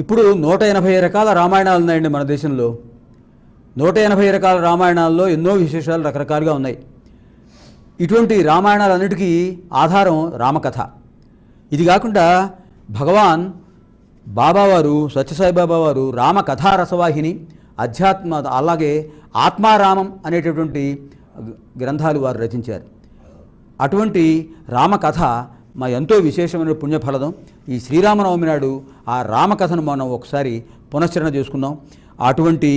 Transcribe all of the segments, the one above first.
ఇప్పుడు 180 రకాల రామాయణాలు ఉన్నాయండి మన దేశంలో. 180 రకాల రామాయణాల్లో ఎన్నో విశేషాలు రకరకాలుగా ఉన్నాయి. ఇటువంటి రామాయణాలన్నిటికీ ఆధారం రామకథ. ఇది కాకుండా భగవాన్ బాబావారు సత్యసాయిబాబా వారు రామకథా రసవాహిని, అధ్యాత్మ, అలాగే ఆత్మారామం అనేటటువంటి గ్రంథాలు వారు రచించారు. అటువంటి రామకథ మా ఎంతో విశేషమైన పుణ్యఫలదం. ఈ శ్రీరామనవమి నాడు ఆ రామకథను మనం ఒకసారి పునశ్చరణ చేసుకుందాం. అటువంటి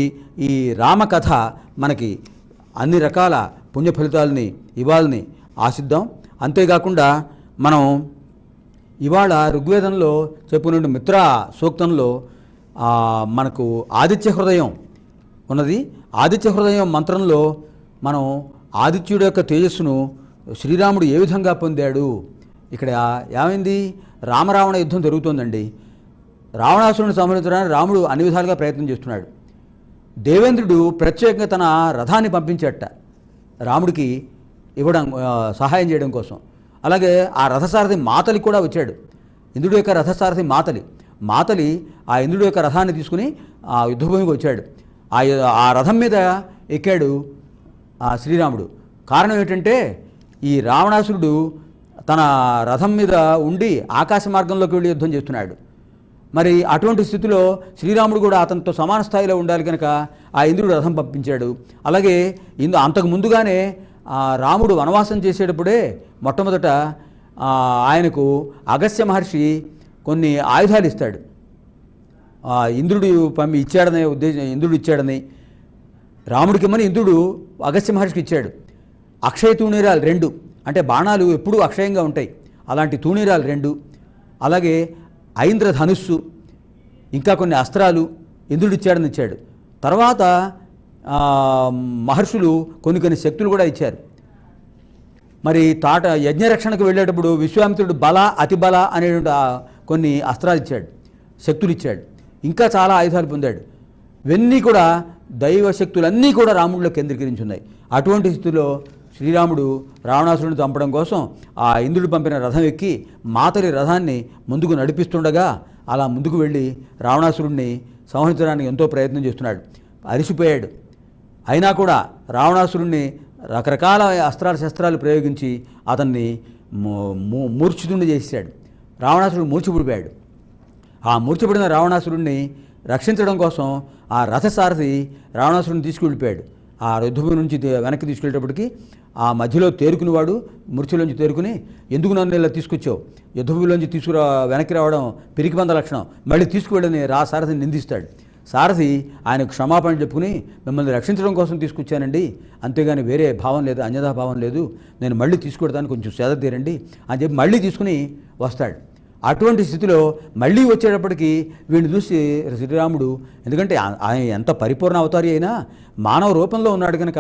ఈ రామకథ మనకి అన్ని రకాల పుణ్య ఫలితాలని ఇవ్వాలని ఆశిద్దాం. అంతేకాకుండా మనం ఇవాళ ఋగ్వేదంలో చెప్పుకున్న మిత్ర సూక్తంలో మనకు ఆదిత్య హృదయం ఉన్నది. ఆదిత్య హృదయం మంత్రంలో మనం ఆదిత్యుడి యొక్క తేజస్సును శ్రీరాముడు ఏ విధంగా పొందాడు, ఇక్కడ ఏమైంది, రామరావణ యుద్ధం జరుగుతోందండి. రావణాసురుని సంహరించడానికి రాముడు అన్ని విధాలుగా ప్రయత్నం చేస్తున్నాడు. దేవేంద్రుడు ప్రత్యేకంగా తన రథాన్ని పంపించేట రాముడికి ఇవ్వడం, సహాయం చేయడం కోసం. అలాగే ఆ రథసారథి మాతలి కూడా వచ్చాడు. ఇంద్రుడి యొక్క రథసారథి మాతలి ఆ ఇంద్రుడి యొక్క రథాన్ని తీసుకుని ఆ యుద్ధభూమికి వచ్చాడు. ఆ రథం మీద ఎక్కాడు శ్రీరాముడు. కారణం ఏంటంటే ఈ రావణాసురుడు తన రథం మీద ఉండి ఆకాశ మార్గంలోకి వెళ్ళి యుద్ధం చేస్తున్నాడు. మరి అటువంటి స్థితిలో శ్రీరాముడు కూడా అతనితో సమాన స్థాయిలో ఉండాలి కనుక ఆ ఇంద్రుడు రథం పంపించాడు. అలాగే అంతకు ముందుగానే రాముడు వనవాసం చేసేటప్పుడే మొట్టమొదట ఆయనకు అగస్త్య మహర్షి కొన్ని ఆయుధాలు ఇస్తాడు. ఇంద్రుడు ఇచ్చాడనే ఉద్దేశం, ఇంద్రుడు ఇచ్చాడని రాముడికి ఇమ్మని ఇంద్రుడు అగస్త్య మహర్షికి ఇచ్చాడు. అక్షయ తూణీరాలు 2, అంటే బాణాలు ఎప్పుడూ అక్షయంగా ఉంటాయి, అలాంటి తూణీరాలు 2, అలాగే ఐంద్రధనుస్సు, ఇంకా కొన్ని అస్త్రాలు ఇంద్రుడు ఇచ్చాడని ఇచ్చాడు. తర్వాత మహర్షులు కొన్ని శక్తులు కూడా ఇచ్చారు. మరి యజ్ఞరక్షణకు వెళ్ళేటప్పుడు విశ్వామిత్రుడు బల అతిబల అనేటువంటి కొన్ని అస్త్రాలు ఇచ్చాడు, శక్తులు ఇచ్చాడు. ఇంకా చాలా ఆయుధాలు పొందాడు. ఇవన్నీ కూడా దైవ శక్తులన్నీ కూడా రాముడిలో కేంద్రీకరించి ఉన్నాయి. అటువంటి స్థితిలో శ్రీరాముడు రావణాసురుడిని చంపడం కోసం ఆ ఇంద్రుడు పంపిన రథం ఎక్కి మాతలి రథాన్ని ముందుకు నడిపిస్తుండగా అలా ముందుకు వెళ్ళి రావణాసురుడిని సంహరించడానికి ఎంతో ప్రయత్నం చేస్తున్నాడు. అరిసిపోయాడు. అయినా కూడా రావణాసురుడిని రకరకాల శస్త్రాలు ప్రయోగించి అతన్ని మూర్ఛితుడిని చేశాడు. రావణాసురుడు మూర్ఛపడిపోయాడు. ఆ మూర్ఛపడిన రావణాసురుడిని రక్షించడం కోసం ఆ రథసారథి రావణాసురుడిని తీసుకువెళ్ళిపోయాడు. ఆ యుద్ధభూమి నుంచి వెనక్కి తీసుకెళ్ళేటప్పటికి ఆ మధ్యలో తేరుకునేవాడు మూర్ఛలోంచి తేరుకుని, ఎందుకు నన్ను ఇలా తీసుకొచ్చావు, యుద్ధభూమిలోంచి వెనక్కి రావడం పిరికిబంద లక్షణం, మళ్ళీ తీసుకువెళ్ళని సారథిని నిందిస్తాడు. సారథి ఆయనకు క్షమాపణ చెప్పుకుని, మిమ్మల్ని రక్షించడం కోసం తీసుకొచ్చానండి, అంతేగాని వేరే భావం లేదు, అన్యథా భావం లేదు, నేను మళ్ళీ తీసుకువెడతాను, కొంచెం సేద తీరండి అని చెప్పి మళ్ళీ తీసుకుని వస్తాడు. అటువంటి స్థితిలో మళ్ళీ వచ్చేటప్పటికి వీడిని చూసి శ్రీరాముడు, ఎందుకంటే ఆయన ఎంత పరిపూర్ణ అవతారి అయినా మానవ రూపంలో ఉన్నాడు కనుక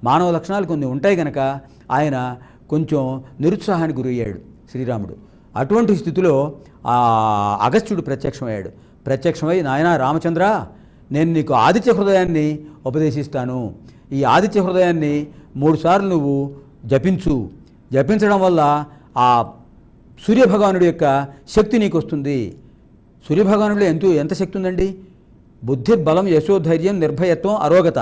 మానవ లక్షణాలు కొన్ని ఉంటాయి కనుక ఆయన కొంచెం నిరుత్సాహానికి గురయ్యాడు శ్రీరాముడు. అటువంటి స్థితిలో అగస్త్యుడు ప్రత్యక్షమై, నాయనా రామచంద్ర, నేను నీకు ఆదిత్య హృదయాన్ని ఉపదేశిస్తాను. ఈ ఆదిత్య హృదయాన్ని 3 సార్లు నువ్వు జపించడం వల్ల ఆ సూర్యభగవానుడి యొక్క శక్తి నీకు వస్తుంది. సూర్యభగవానుడిలో ఎంత శక్తి ఉందండి. బుద్ధి, బలం, యశోధైర్యం, నిర్భయత్వం, అరోగత,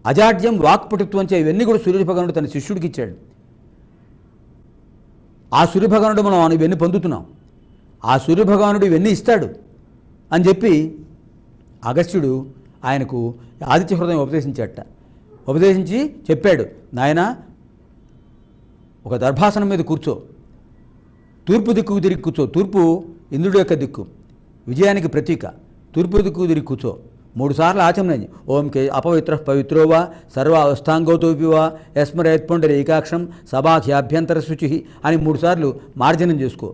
అజాడ్యం, వాక్పటుత్వం ఇవన్నీ కూడా సూర్యభగవానుడు తన శిష్యుడికి ఇచ్చాడు. ఆ సూర్యభగవానుడు మనం ఇవన్నీ పొందుతున్నాం. ఆ సూర్యభగవానుడు ఇవన్నీ ఇస్తాడు అని చెప్పి అగస్త్యుడు ఆయనకు ఆదిత్య హృదయం ఉపదేశించి చెప్పాడు, నాయనా, ఒక దర్భాసనం మీద కూర్చో, తూర్పు దిక్కుకు తిరిగి కూర్చో. తూర్పు ఇంద్రుడి యొక్క దిక్కు, విజయానికి ప్రతీక. తూర్పు దిక్కుకు తిరిగి కూర్చో. 3 సార్లు ఆచమనం. ఓం అపవిత్ర పవిత్రోవా సర్వ అవస్థాంగోతోపివా యస్మరేత్పుండరి ఏకాక్షం సభాఖ్యాభ్యంతర శుచి అని 3 సార్లు మార్జనం చేసుకో.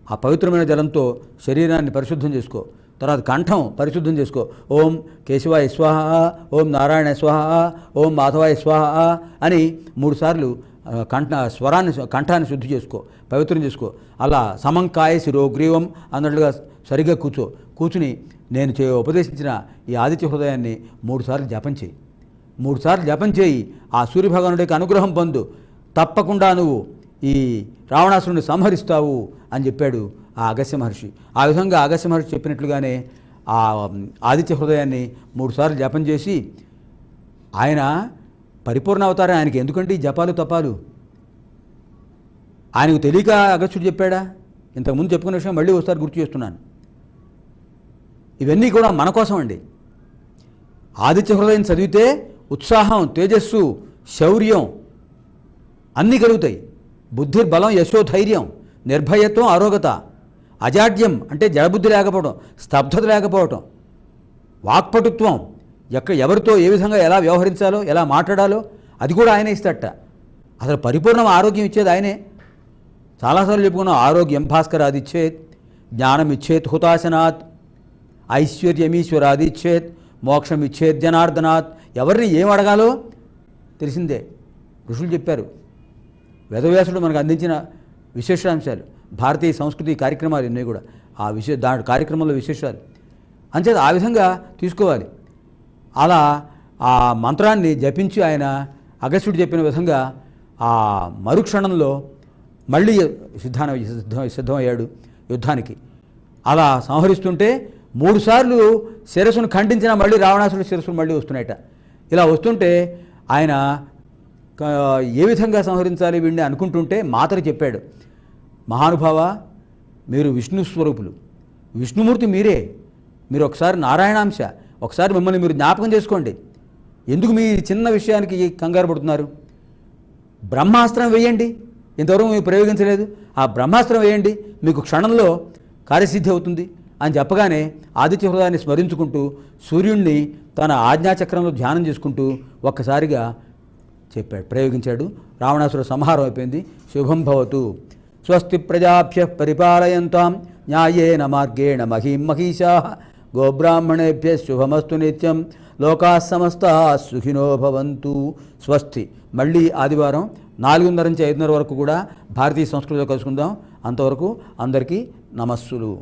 ఆ పవిత్రమైన జలంతో శరీరాన్ని పరిశుద్ధం చేసుకో. తర్వాత కంఠం పరిశుద్ధం చేసుకో. ఓం కేశవాయ స్వాహ, ఓం నారాయణ స్వాహ, ఓం మాధవాయ స్వాహ అని 3 సార్లు కంఠాన్ని శుద్ధి చేసుకో, పవిత్రం చేసుకో. అలా సమంకాయ శిరోగ్రీవం అన్నట్లుగా సరిగ్గా కూర్చుని నేను ఉపదేశించిన ఈ ఆదిత్య హృదయాన్ని 3 సార్లు జపం చేయి. 3 సార్లు జపం చేయి. ఆ సూర్యభగవానుడి యొక్క అనుగ్రహం పొందు. తప్పకుండా నువ్వు ఈ రావణాసురుని సంహరిస్తావు అని చెప్పాడు ఆ అగస్త్య మహర్షి. ఆ విధంగా అగస్త్య మహర్షి చెప్పినట్లుగానే ఆ ఆదిత్య హృదయాన్ని 3 సార్లు జపం చేసి, ఆయన పరిపూర్ణ అవతారం, ఆయనకి ఎందుకంటే ఈ జపాలు తపాలు? ఆయనకు తెలియక అగస్త్యుడు చెప్పాడా? ఇంతకుముందు చెప్పుకున్న విషయం మళ్ళీ ఒకసారి గుర్తు చేస్తున్నాను. ఇవన్నీ కూడా మన కోసం అండి. ఆదిత్య హృదయం చదివితే ఉత్సాహం, తేజస్సు, శౌర్యం అన్నీ కలుగుతాయి. బుద్ధిర్బలం, యశోధైర్యం, నిర్భయత్వం, ఆరోగత, అజాడ్యం అంటే జడబుద్ధి లేకపోవడం, స్తబ్దత లేకపోవటం, వాక్పటుత్వం, ఎవరితో ఏ విధంగా ఎలా వ్యవహరించాలో, ఎలా మాట్లాడాలో అది కూడా ఆయనే ఇస్తాడట. అసలు పరిపూర్ణ ఆరోగ్యం ఇచ్చేది ఆయనే. చాలాసార్లు చెప్పుకున్నాం, ఆరోగ్యం భాస్కరాదిచ్చేత్, జ్ఞానం ఇచ్చేత్ హుతాశనాత్, ఐశ్వర్యమీశ్వరాదిచ్చేత్, మోక్షం ఇచ్చేత్ జనార్దనాత్. ఎవరిని ఏం అడగాలో తెలిసిందే, ఋషులు చెప్పారు. వేదవ్యాసుడు మనకు అందించిన విశేషాంశాలు, భారతీయ సంస్కృతి కార్యక్రమాలు ఉన్నాయి కూడా దాని కార్యక్రమంలో విశేషాలు. అంచేత ఆ విధంగా తీసుకోవాలి. అలా ఆ మంత్రాన్ని జపించి ఆయన అగస్త్యుడు చెప్పిన విధంగా ఆ మరుక్షణంలో మళ్ళీ సిద్ధమయ్యాడు యుద్ధానికి. అలా సంహరిస్తుంటే 3 సార్లు శిరస్సును ఖండించిన మళ్ళీ రావణాసురుడి శిరస్సును మళ్ళీ వస్తున్నాయట. ఇలా వస్తుంటే ఆయన ఏ విధంగా సంహరించాలి వీడిని అనుకుంటుంటే మాతరు చెప్పాడు, మహానుభావ, మీరు విష్ణు స్వరూపులు, విష్ణుమూర్తి మీరే, మీరు ఒకసారి నారాయణాంశ, ఒకసారి మిమ్మల్ని మీరు జ్ఞాపకం చేసుకోండి. ఎందుకు మీ చిన్న విషయానికి కంగారు పడుతున్నారు? బ్రహ్మాస్త్రం వేయండి, ఇంతవరకు మీరు ప్రయోగించలేదు, ఆ బ్రహ్మాస్త్రం వేయండి, మీకు క్షణంలో కార్యసిద్ధి అవుతుంది అని చెప్పగానే ఆదిత్య హృదయాన్ని స్మరించుకుంటూ సూర్యుడిని తన ఆజ్ఞాచక్రంలో ధ్యానం చేసుకుంటూ ఒక్కసారిగా చెప్పాడు, ప్రయోగించాడు. రావణాసుర సంహారం అయిపోయింది. శుభం భవతు. స్వస్తి ప్రజాభ్య పరిపాలయంతాం న్యాయేన మార్గేణ మహీం మహిషాః గోబ్రాహ్మణేభ్య శుభమస్తు నిత్యం లోకాః సమస్తాః సుఖినో భవంతు. స్వస్తి. మళ్ళీ ఆదివారం 4:30 నుంచి 5:30 వరకు కూడా భారతీయ సంస్కృతిలో కలుసుకుందాం. అంతవరకు అందరికీ నమస్సులు.